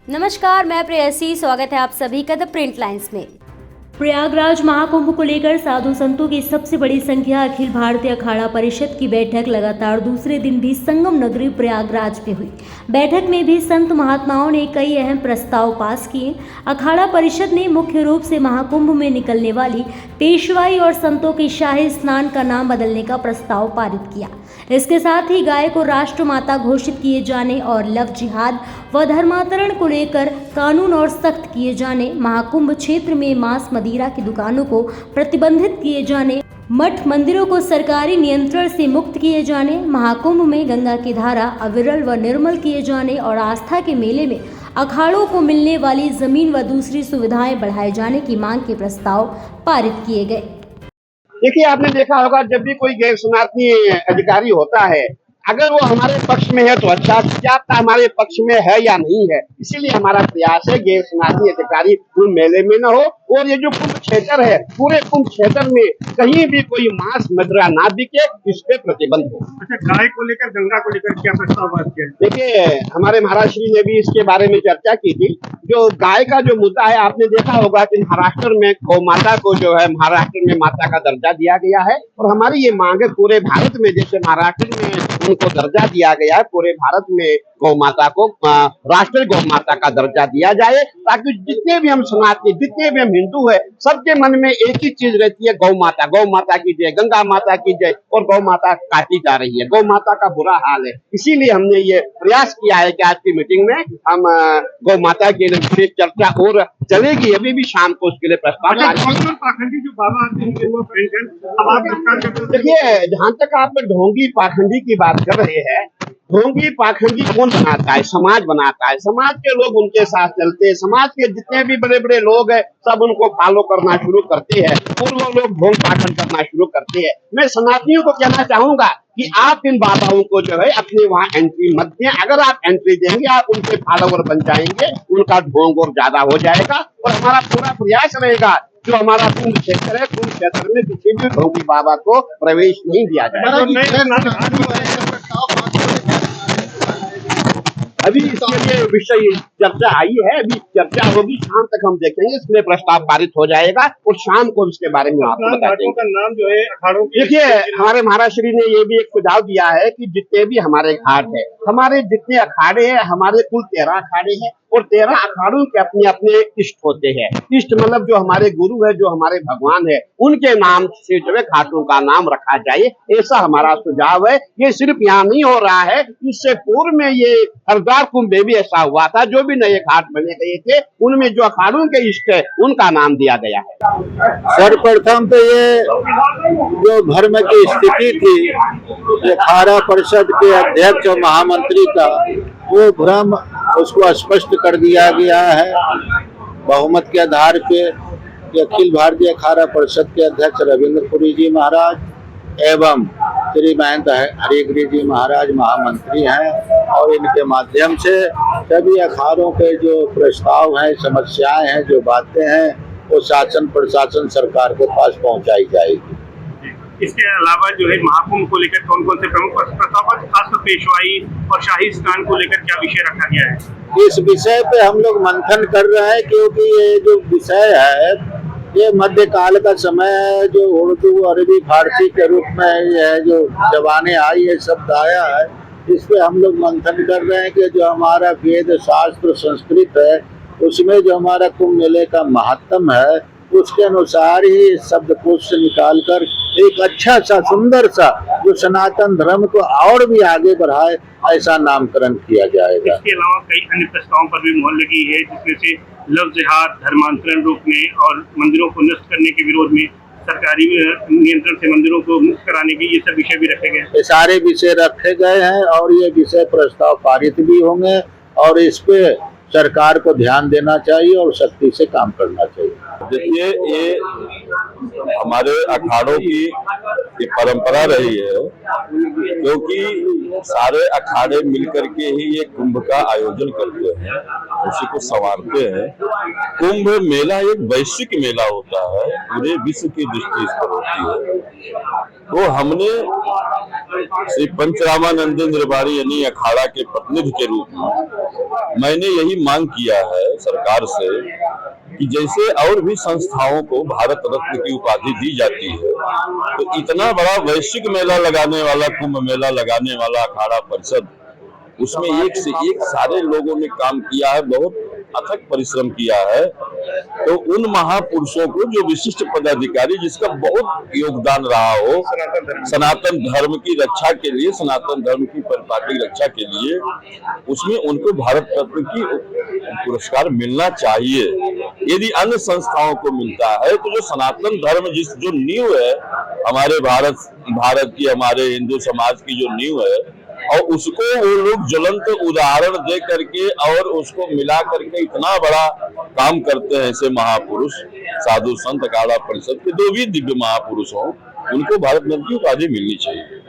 नमस्कार, मैं प्रेयसी। स्वागत है आप सभी का द प्रिंट लाइन्स में। प्रयागराज महाकुंभ को लेकर साधु संतों की सबसे बड़ी संख्या अखिल भारतीय अखाड़ा परिषद की बैठक लगातार दूसरे दिन भी संगम नगरी प्रयागराज में हुई। बैठक में भी संत महात्माओं ने कई अहम प्रस्ताव पास किए। अखाड़ा परिषद ने मुख्य रूप से महाकुंभ में निकलने वाली पेशवाई और संतों के शाही स्नान का नाम बदलने का प्रस्ताव पारित किया। इसके साथ ही गाय को राष्ट्रमाता घोषित किए जाने और लव जिहाद व धर्मांतरण को लेकर कानून और सख्त किए जाने, महाकुंभ क्षेत्र में मांस मदिरा की दुकानों को प्रतिबंधित किए जाने, मठ मंदिरों को सरकारी नियंत्रण से मुक्त किए जाने, महाकुंभ में गंगा की धारा अविरल व निर्मल किए जाने और आस्था के मेले में अखाड़ों को मिलने वाली जमीन व दूसरी सुविधाएं बढ़ाए जाने की मांग के प्रस्ताव पारित किए गए। देखिए, आपने देखा होगा जब भी कोई गैर शरणार्थी अधिकारी होता है, अगर वो हमारे पक्ष में है तो अच्छा, क्या पता हमारे पक्ष में है या नहीं है। इसीलिए हमारा प्रयास है गैर शरणार्थी अधिकारी कुंभ मेले में न हो और ये जो कुंभ क्षेत्र है, पूरे कुंभ क्षेत्र में कहीं भी कोई मांस मदिरा ना बिके, इस पे प्रतिबंध हो। अच्छा, गाय को लेकर, गंगा को लेकर क्या प्रस्ताव पास किया? देखिए, हमारे महाराज श्री ने भी इसके बारे में चर्चा की थी। जो गाय का जो मुद्दा है, आपने देखा होगा कि महाराष्ट्र में गौ माता को जो है महाराष्ट्र में माता का दर्जा दिया गया है और हमारी ये मांग है पूरे भारत में, जैसे महाराष्ट्र में उनको दर्जा दिया गया है, पूरे भारत में गौ माता को राष्ट्रीय गौ माता का दर्जा दिया जाए, ताकि जितने भी हम सनातनी, जितने भी हम हिंदू है, सबके मन में एक ही चीज रहती है, गौ माता की जय, गंगा माता की जय। और गौ माता काटी जा रही है, गौ माता का बुरा हाल है। इसीलिए हमने ये प्रयास किया है कि आज की मीटिंग में हम गौ माता के लिए चर्चा और चलेगी, अभी भी शाम को उसके लिए प्रस्ताव। पाखंडी जो बाबा आते हैं वो अब आप देखिए, जहाँ तक आप ढोंगी पाखंडी की बात कर रहे हैं, ढोंगी पाखंडी कौन बनाता है? समाज बनाता है। समाज के लोग उनके साथ चलते हैं, समाज के जितने भी बड़े बड़े लोग हैं सब उनको फॉलो करना शुरू करते हैं और वो लोग ढोंग पाखंड करना शुरू करते हैं। मैं सनातनियों को कहना चाहूंगा कि आप इन बाबाओं को जो है अपने वहाँ एंट्री मत दें। अगर आप एंट्री देंगे, आप उनके फॉलोवर बन जाएंगे, उनका ढोंग और ज्यादा हो जाएगा। और हमारा पूरा प्रयास रहेगा जो हमारा कुंभ क्षेत्र है, कुंभ क्षेत्र में किसी भी ढोंगी बाबा को प्रवेश नहीं दिया जाएगा। अभी इसके लिए विषय चर्चा आई है, अभी चर्चा होगी, शाम तक हम देखेंगे, इसमें प्रस्ताव पारित हो जाएगा और शाम को इसके बारे में आपको बता देंगे। नाम जो है अखाड़ों की, देखिए, हमारे महाराज श्री ने ये भी एक सुझाव दिया है कि जितने भी हमारे घाट है, हमारे जितने अखाड़े हैं, हमारे कुल 13 अखाड़े हैं और 13 अखाड़ों के अपने अपने इष्ट होते हैं। इष्ट मतलब जो हमारे गुरु है, जो हमारे भगवान है, उनके नाम से जो है घाटों का नाम रखा जाए, ऐसा हमारा सुझाव है। ये सिर्फ यहाँ नहीं हो रहा है, इससे पूर्व में ये हरिद्वार कुंभ में भी ऐसा हुआ था। जो भी नए घाट बने गए थे, उनमें जो अखाड़ों के इष्ट है उनका नाम दिया गया है। सर्वप्रथम तो ये जो धर्म की स्थिति थी, अखाड़ा परिषद के अध्यक्ष और महामंत्री का वो भ्रम, उसको स्पष्ट कर दिया गया है बहुमत के आधार पे कि अखिल भारतीय अखाड़ा परिषद के अध्यक्ष रविंद्र पुरी जी महाराज एवं श्री महंत हरिगिरी जी महाराज महामंत्री हैं और इनके माध्यम से सभी अखाड़ों के जो प्रस्ताव हैं, समस्याएं हैं, जो बातें हैं, वो शासन प्रशासन सरकार के पास पहुंचाई जाएगी। इसके अलावा जो है महाकुंभ को लेकर कौन कौन से प्रमुख प्रस्ताव, खासकर पेशवाई और शाही स्नान को लेकर क्या विषय रखा गया है? इस विषय पे हम लोग मंथन कर रहे हैं, क्योंकि ये जो विषय है ये मध्यकाल का समय है, जो उर्दू अरबी फारसी के रूप में यह जो जबाने आई, ये शब्द आया है, इस पे हम लोग मंथन कर रहे हैं कि जो हमारा वेद शास्त्र संस्कृत है, उसमें जो हमारा कुंभ मेले का महत्व है, उसके अनुसार ही शब्दकोश से निकालकर एक अच्छा सा सुंदर सा जो सनातन धर्म को और भी आगे बढ़ाए, ऐसा नामकरण किया जाएगा। इसके अलावा कई अन्य प्रस्तावों पर भी मोहर लगी है, जिसमें से लव जिहाद, धर्मांतरण रोकने और मंदिरों को नष्ट करने के विरोध में सरकारी नियंत्रण से मंदिरों को मुक्त कराने के, ये सब विषय भी रखे गए। ये सारे विषय रखे गए हैं और ये विषय प्रस्ताव पारित भी होंगे और इस पे सरकार को ध्यान देना चाहिए और सख्ती से काम करना चाहिए। देखिए, ये हमारे अखाड़ों की परंपरा रही है, क्योंकि सारे अखाड़े मिलकर के ही ये कुंभ का आयोजन करते हैं, उसी को संवारते हैं। कुंभ मेला एक वैश्विक मेला होता है, पूरे विश्व की दृष्टि इस पर होती है। तो हमने श्री पंचरामानंदेंद्र बारी यानी अखाड़ा के प्रतिनिधि के रूप में मैंने यही यही मांग किया है सरकार से कि जैसे और भी संस्थाओं को भारत रत्न की उपाधि दी जाती है, तो इतना बड़ा वैश्विक मेला लगाने वाला, कुंभ मेला लगाने वाला अखाड़ा परिषद, उसमें एक से एक सारे लोगों ने काम किया है, बहुत अथक परिश्रम किया है। तो उन महापुरुषों को, जो विशिष्ट पदाधिकारी जिसका बहुत योगदान रहा हो सनातन धर्म की रक्षा के लिए, सनातन धर्म की परिपाटी रक्षा के लिए, उसमें उनको भारत रत्न की पुरस्कार मिलना चाहिए। यदि अन्य संस्थाओं को मिलता है तो जो सनातन धर्म जो नींव है हमारे भारत की, हमारे हिंदू समाज की जो नींव है, और उसको वो लोग ज्वलंत उदाहरण दे करके और उसको मिला करके इतना बड़ा काम करते हैं ऐसे महापुरुष, साधु संत, अखाड़ा परिषद के जो भी दिव्य महापुरुष हों, उनको भारत रत्न की उपाधि मिलनी चाहिए।